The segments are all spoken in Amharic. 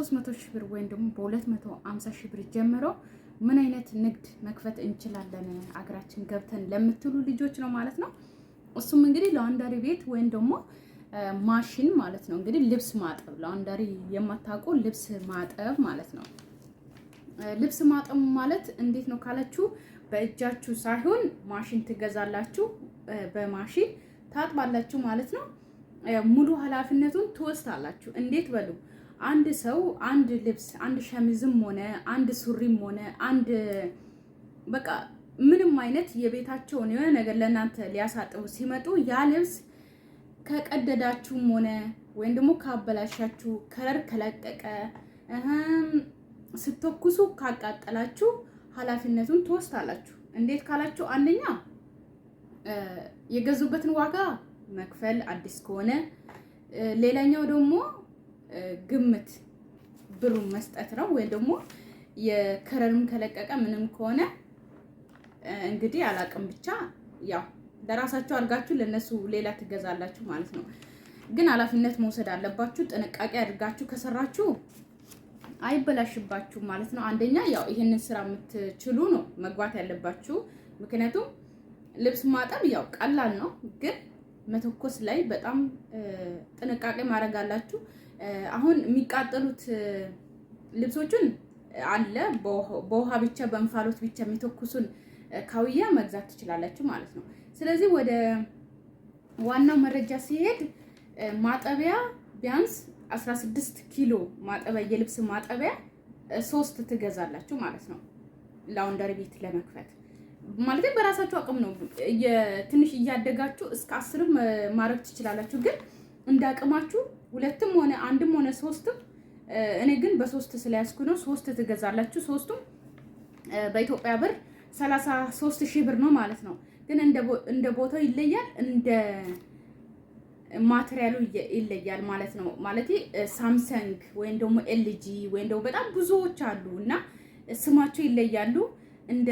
300 ሺህ ብር ወይም ደግሞ በ250 ሺህ ብር ጀምሮ ምን አይነት ንግድ መክፈት እንችላለን አገራችን ገብተን ለምትሉ ልጆች ነው ማለት ነው። እሱም እንግዲህ ላውንደሪ ቤት ወይም ደግሞ ማሽን ማለት ነው። እንግዲህ ልብስ ማጠብ፣ ላውንደሪ የማታውቁ ልብስ ማጠብ ማለት ነው። ልብስ ማጠብ ማለት እንዴት ነው ካላችሁ በእጃችሁ ሳይሆን ማሽን ትገዛላችሁ፣ በማሽን ታጥባላችሁ ማለት ነው። ሙሉ ኃላፊነቱን ትወስዳላችሁ። እንዴት በሉ አንድ ሰው አንድ ልብስ አንድ ሸሚዝም ሆነ አንድ ሱሪም ሆነ አንድ በቃ ምንም አይነት የቤታቸውን የሆነ ነገር ለእናንተ ሊያሳጥቡ ሲመጡ ያ ልብስ ከቀደዳችሁም ሆነ ወይም ደግሞ ካበላሻችሁ፣ ከለር ከለቀቀ፣ ስትተኩሱ ካቃጠላችሁ ኃላፊነቱን ትወስዳላችሁ። እንዴት ካላችሁ አንደኛ የገዙበትን ዋጋ መክፈል አዲስ ከሆነ፣ ሌላኛው ደግሞ ግምት ብሩን መስጠት ነው። ወይም ደግሞ የከረርም ከለቀቀ ምንም ከሆነ እንግዲህ አላቅም ብቻ ያው ለራሳችሁ አድርጋችሁ ለነሱ ሌላ ትገዛላችሁ ማለት ነው። ግን ኃላፊነት መውሰድ አለባችሁ። ጥንቃቄ አድርጋችሁ ከሰራችሁ አይበላሽባችሁ ማለት ነው። አንደኛ ያው ይሄንን ስራ የምትችሉ ነው መግባት ያለባችሁ። ምክንያቱም ልብስ ማጠብ ያው ቀላል ነው፣ ግን መተኮስ ላይ በጣም ጥንቃቄ ማድረግ አላችሁ። አሁን የሚቃጠሉት ልብሶችን አለ በውሃ ብቻ በእንፋሎት ብቻ የሚተኩሱን ካውያ መግዛት ትችላላችሁ ማለት ነው። ስለዚህ ወደ ዋናው መረጃ ሲሄድ ማጠቢያ ቢያንስ 16 ኪሎ ማጠቢያ የልብስ ማጠቢያ 3 ትገዛላችሁ ማለት ነው። ላውንደሪ ቤት ለመክፈት ማለት በራሳችሁ አቅም ነው። ትንሽ እያደጋችሁ እስከ 10 ማድረግ ትችላላችሁ። ግን እንዳቅማችሁ ሁለትም ሆነ አንድም ሆነ 3ም፣ እኔ ግን በ3 ስለያዝኩ ነው 3 ትገዛላችሁ። 3ቱም በኢትዮጵያ ብር 33 ሺህ ብር ነው ማለት ነው። ግን እንደ ቦታው ይለያል፣ እንደ ማቴሪያሉ ይለያል ማለት ነው። ማለት ሳምሰንግ ወይም ደግሞ ኤልጂ ወይም ደግሞ በጣም ብዙዎች አሉ እና ስማቸው ይለያሉ፣ እንደ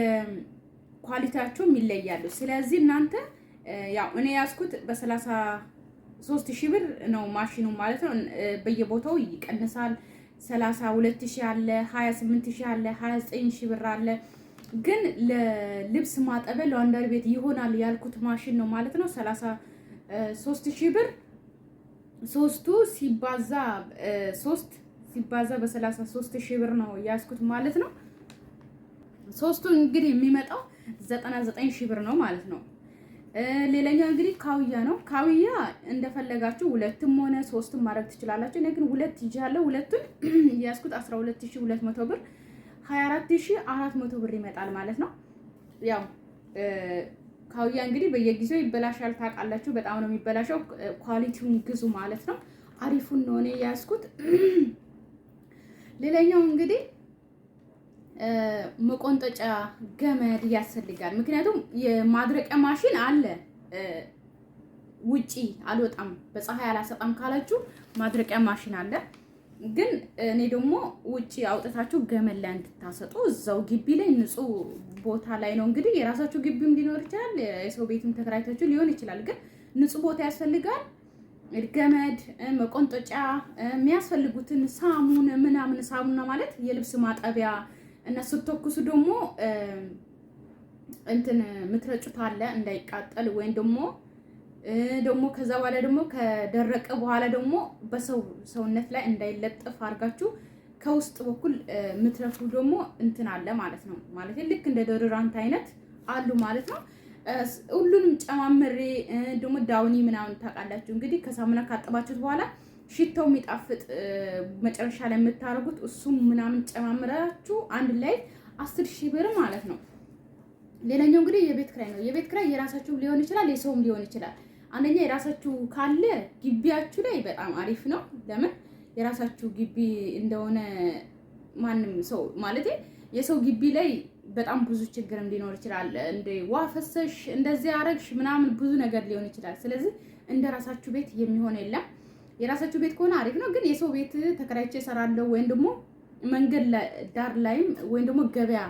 ኳሊቲያቸውም ይለያሉ። ስለዚህ እናንተ ያው እኔ ያዝኩት በ33 ሺህ ብር ነው ማሽኑ ማለት ነው። በየቦታው ይቀንሳል። 32 ሺህ አለ፣ 28 ሺህ አለ፣ 29 ሺህ ብር አለ። ግን ለልብስ ማጠቢያ ላውንደሪ ቤት ይሆናል ያልኩት ማሽን ነው ማለት ነው። 33 ሺህ ብር 3 ሲባዛ በ33 ሺህ ብር ነው ያዝኩት ማለት ነው። 3ቱ እንግዲህ የሚመጣው 99 ሺህ ብር ነው ማለት ነው። ሌላኛው እንግዲህ ካውያ ነው። ካውያ እንደፈለጋችሁ 2ም ሆነ 3ም ማድረግ ትችላላችሁ። እኔ ግን 2 ይዣለሁ። 2ቱን ያዝኩት 12200 ብር 24400 ብር ይመጣል ማለት ነው። ያው ካውያ እንግዲህ በየጊዜው ይበላሻል ታውቃላችሁ። በጣም ነው የሚበላሸው። ኳሊቲውን ግዙ ማለት ነው። አሪፉን ነው እኔ ያዝኩት። ሌላኛው እንግዲህ መቆንጠጫ ገመድ ያስፈልጋል። ምክንያቱም የማድረቂያ ማሽን አለ ውጪ አልወጣም በፀሐይ አላሰጣም ካላችሁ ማድረቂያ ማሽን አለ። ግን እኔ ደግሞ ውጪ አውጥታችሁ ገመድ ላይ እንድታሰጡ እዛው ግቢ ላይ ንጹህ ቦታ ላይ ነው። እንግዲህ የራሳችሁ ግቢም ሊኖር ይችላል፣ የሰው ቤትም ተከራይታችሁ ሊሆን ይችላል። ግን ንጹህ ቦታ ያስፈልጋል። ገመድ፣ መቆንጠጫ፣ የሚያስፈልጉትን ሳሙን ምናምን። ሳሙና ማለት የልብስ ማጠቢያ እና ስትተኩሱ ደግሞ እንትን ምትረጩት አለ እንዳይቃጠል ወይም ደግሞ ከዛ በኋላ ደግሞ ከደረቀ በኋላ ደግሞ በሰው ሰውነት ላይ እንዳይለጥፍ አድርጋችሁ ከውስጥ በኩል ምትረፉ ደግሞ እንትን አለ ማለት ነው። ማለት ልክ እንደ ዶድራንት አይነት አሉ ማለት ነው። ሁሉንም ጨማምሬ ደግሞ ዳውኒ ምናምን ታውቃላችሁ እንግዲህ ከሳሙና ካጠባችሁት በኋላ ሽታው የሚጣፍጥ መጨረሻ ላይ የምታረጉት እሱም ምናምን ጨማምራችሁ አንድ ላይ 10 ሺህ ብር ማለት ነው። ሌላኛው እንግዲህ የቤት ክራይ ነው። የቤት ክራይ የራሳችሁ ሊሆን ይችላል፣ የሰውም ሊሆን ይችላል። አንደኛ የራሳችሁ ካለ ግቢያችሁ ላይ በጣም አሪፍ ነው። ለምን የራሳችሁ ግቢ እንደሆነ ማንም ሰው ማለት የሰው ግቢ ላይ በጣም ብዙ ችግር ሊኖር ይችላል። እንደ ውሃ ፈሰሽ እንደዚህ አረግሽ ምናምን ብዙ ነገር ሊሆን ይችላል። ስለዚህ እንደ ራሳችሁ ቤት የሚሆን የለም። የራሳችሁ ቤት ከሆነ አሪፍ ነው። ግን የሰው ቤት ተከራይቼ እሰራለሁ ወይም ደግሞ መንገድ ዳር ላይም ወይም ደግሞ ገበያ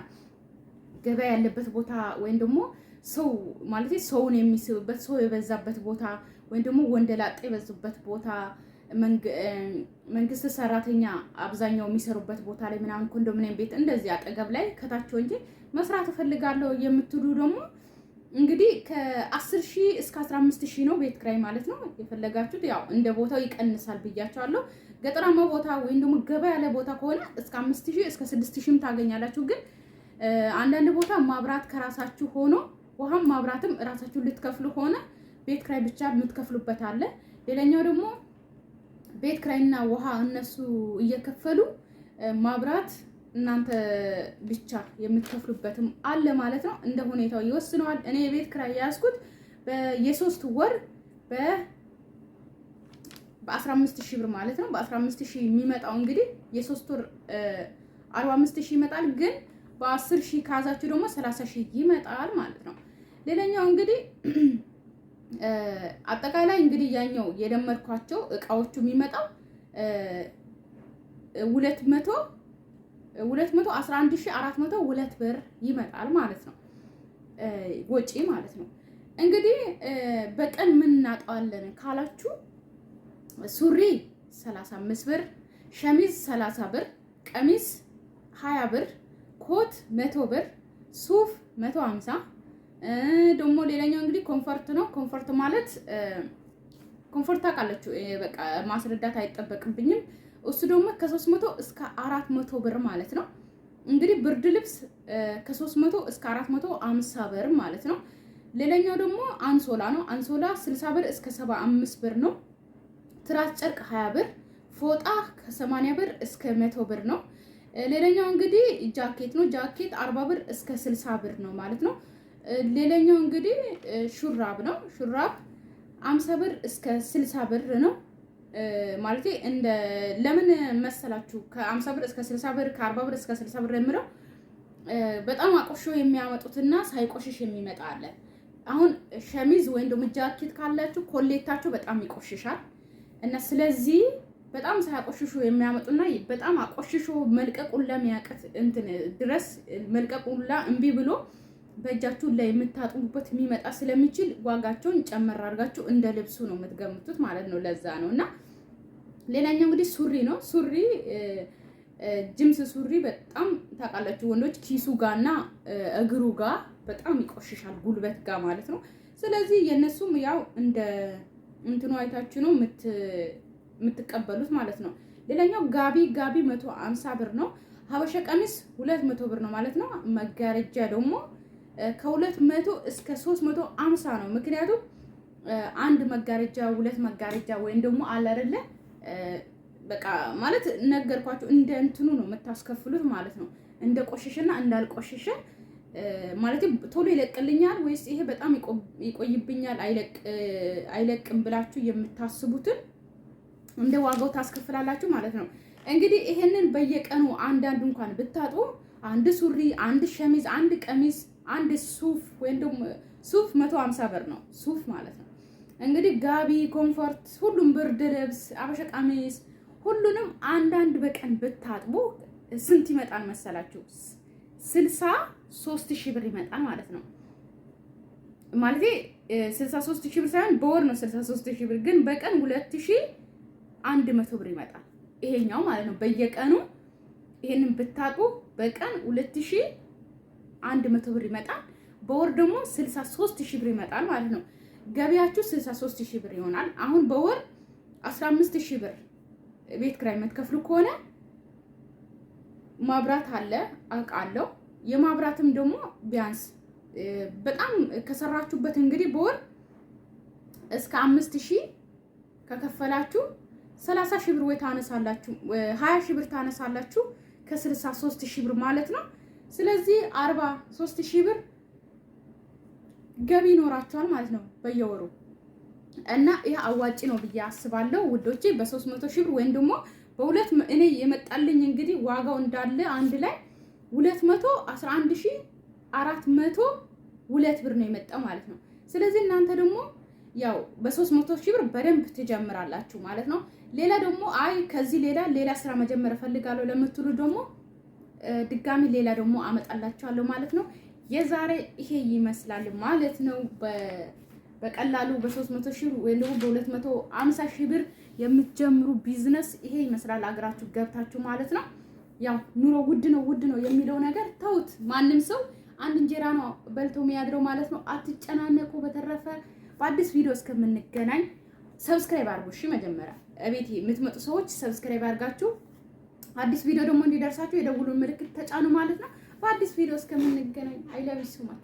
ያለበት ቦታ ወይም ደግሞ ሰው ማለት ሰውን የሚስብበት ሰው የበዛበት ቦታ ወይም ደግሞ ወንደላጤ የበዙበት ቦታ መንግስት ሰራተኛ አብዛኛው የሚሰሩበት ቦታ ላይ ምናምን ኮንዶሚኒየም ቤት እንደዚህ አጠገብ ላይ ከታች እንጂ መስራት እፈልጋለሁ የምትሉ ደግሞ እንግዲህ ከ10,000 እስከ 15,000 ነው ቤት ክራይ ማለት ነው። የፈለጋችሁት ያው እንደ ቦታው ይቀንሳል ብያቸዋለሁ። ገጠራማ ቦታ ወይም ደግሞ ገባ ያለ ቦታ ከሆነ እስከ 5,000 እስከ 6,000 ታገኛላችሁ። ግን አንዳንድ ቦታ ማብራት ከራሳችሁ ሆኖ ውሃም ማብራትም እራሳችሁ ልትከፍሉ ሆነ ቤት ክራይ ብቻ የምትከፍሉበት አለ። ሌላኛው ደግሞ ቤት ክራይና ውሃ እነሱ እየከፈሉ ማብራት እናንተ ብቻ የምትከፍሉበትም አለ ማለት ነው። እንደ ሁኔታው ይወስነዋል። እኔ የቤት ክራይ ያዝኩት በየ3 ወር በ15,000 ብር ማለት ነው። በ15,000 የሚመጣው እንግዲህ የ3 ወር 45,000 ይመጣል። ግን በ10,000 ካዛችሁ ደግሞ 30,000 ይመጣል ማለት ነው። ሌላኛው እንግዲህ አጠቃላይ እንግዲህ ያኛው የደመርኳቸው እቃዎቹ የሚመጣው 211,402 ብር ይመጣል ማለት ነው። ወጪ ማለት ነው። እንግዲህ በቀን ምን እናጣዋለን ካላችሁ ሱሪ 35 ብር፣ ሸሚዝ 30 ብር፣ ቀሚስ 20 ብር፣ ኮት 100 ብር፣ ሱፍ 150 ደግሞ ሌላኛው እንግዲህ ኮምፎርት ነው። ኮምፎርት ማለት ኮምፎርት ታውቃላችሁ፣ በቃ ማስረዳት አይጠበቅብኝም። እሱ ደግሞ ከ300 እስከ 400 ብር ማለት ነው። እንግዲህ ብርድ ልብስ ከ300 እስከ 450 ብር ማለት ነው። ሌላኛው ደግሞ አንሶላ ነው። አንሶላ 60 ብር እስከ 75 ብር ነው። ትራስ ጨርቅ 20 ብር፣ ፎጣ ከ80 ብር እስከ 100 ብር ነው። ሌላኛው እንግዲህ ጃኬት ነው። ጃኬት 40 ብር እስከ 60 ብር ነው ማለት ነው። ሌላኛው እንግዲህ ሹራብ ነው። ሹራብ 50 ብር እስከ 60 ብር ነው ማለት እንደ ለምን መሰላችሁ ከ50 ብር እስከ 60 ብር ከ40 ብር እስከ 60 ብር የምለው በጣም አቆሾ የሚያመጡትና ሳይቆሽሽ የሚመጣ አለ። አሁን ሸሚዝ ወይም ደግሞ ጃኬት ካላችሁ ኮሌታችሁ በጣም ይቆሽሻል እና ስለዚህ በጣም ሳያቆሽሹ የሚያመጡና በጣም አቆሽሾ መልቀቁን ለሚያቀት እንትን ድረስ መልቀቁላ እምቢ ብሎ በእጃችሁ ላይ የምታጥቡበት የሚመጣ ስለሚችል ዋጋቸውን ጨመር አድርጋችሁ እንደ ልብሱ ነው የምትገምቱት ማለት ነው። ለዛ ነው። እና ሌላኛው እንግዲህ ሱሪ ነው። ሱሪ ጅምስ ሱሪ በጣም ታውቃላችሁ ወንዶች ኪሱ ጋርና እግሩ ጋር በጣም ይቆሽሻል፣ ጉልበት ጋር ማለት ነው። ስለዚህ የነሱም ያው እንደ እንትኑ አይታችሁ ነው የምትቀበሉት ማለት ነው። ሌላኛው ጋቢ 150 ብር ነው። ሀበሻ ቀሚስ 200 ብር ነው ማለት ነው። መጋረጃ ደግሞ ከ200 እስከ 350 ነው። ምክንያቱም አንድ መጋረጃ 2 መጋረጃ ወይም ደግሞ አለ አይደለ በቃ ማለት ነገርኳችሁ እንደ እንትኑ ነው የምታስከፍሉት ማለት ነው። እንደ ቆሸሸና እንዳልቆሸሸ ማለት ቶሎ ይለቅልኛል ወይስ ይሄ በጣም ይቆይብኛል አይለቅም ብላችሁ የምታስቡትን እንደ ዋጋው ታስከፍላላችሁ ማለት ነው። እንግዲህ ይሄንን በየቀኑ አንዳንድ እንኳን ብታጡ አንድ ሱሪ፣ አንድ ሸሚዝ፣ አንድ ቀሚስ፣ አንድ ሱፍ ወይም ደግሞ ሱፍ 150 ብር ነው ሱፍ ማለት ነው። እንግዲህ ጋቢ፣ ኮምፎርት፣ ሁሉም ብርድ ልብስ፣ አበሻ ቀሚስ ሁሉንም አንዳንድ በቀን ብታጥቡ ስንት ይመጣል መሰላችሁ? 63,000 ብር ይመጣል ማለት ነው። ማለት 63,000 ብር ሳይሆን በወር ነው 63,000 ብር፣ ግን በቀን 2,100 ብር ይመጣል ይሄኛው ማለት ነው። በየቀኑ ይሄንን ብታጥቡ በቀን 2,100 ብር ይመጣል። በወር ደግሞ 63,000 ብር ይመጣል ማለት ነው። ገቢያችሁ 63,000 ብር ይሆናል። አሁን በወር 15,000 ብር ቤት ኪራይ የምትከፍሉ ከሆነ ማብራት አለ አውቃለሁ። የማብራትም ደግሞ ቢያንስ በጣም ከሰራችሁበት እንግዲህ በወር እስከ 5,000 ከከፈላችሁ 30,000 ብር ወይ ታነሳላችሁ 20,000 ብር ታነሳላችሁ ከ63,000 ብር ማለት ነው። ስለዚህ 43,000 ብር ገቢ ይኖራችኋል ማለት ነው በየወሩ እና ይሄ አዋጭ ነው ብዬ አስባለሁ ውዶቼ። በ300,000 ብር ወይም ደግሞ በሁለት እኔ የመጣልኝ እንግዲህ ዋጋው እንዳለ አንድ ላይ 211,402 ብር ነው የመጣው ማለት ነው። ስለዚህ እናንተ ደግሞ ያው በ300,000 ብር በደንብ ትጀምራላችሁ ማለት ነው። ሌላ ደግሞ አይ ከዚህ ሌላ ስራ መጀመር እፈልጋለሁ ለምትሉ ደግሞ ድጋሚ ሌላ ደግሞ አመጣላችኋለሁ ማለት ነው። የዛሬ ይሄ ይመስላል ማለት ነው። በቀላሉ በ300 ሺህ ወይም ደግሞ በ250 ሺህ ብር የምትጀምሩ ቢዝነስ ይሄ ይመስላል። አገራችሁ ገብታችሁ ማለት ነው። ያው ኑሮ ውድ ነው የሚለው ነገር ተውት። ማንም ሰው አንድ እንጀራ ነው በልቶ የሚያድረው ማለት ነው። አትጨናነቁ። በተረፈ በአዲስ ቪዲዮ እስከምንገናኝ ሰብስክራይብ አድርጉ። እሺ መጀመሪያ እቤት የምትመጡ ሰዎች ሰብስክራይብ አድርጋችሁ አዲስ ቪዲዮ ደግሞ እንዲደርሳችሁ የደውሉን ምልክት ተጫኑ ማለት ነው። በአዲስ ቪዲዮ እስከምንገናኝ አይ ላቭ ዩ ሶ ማች።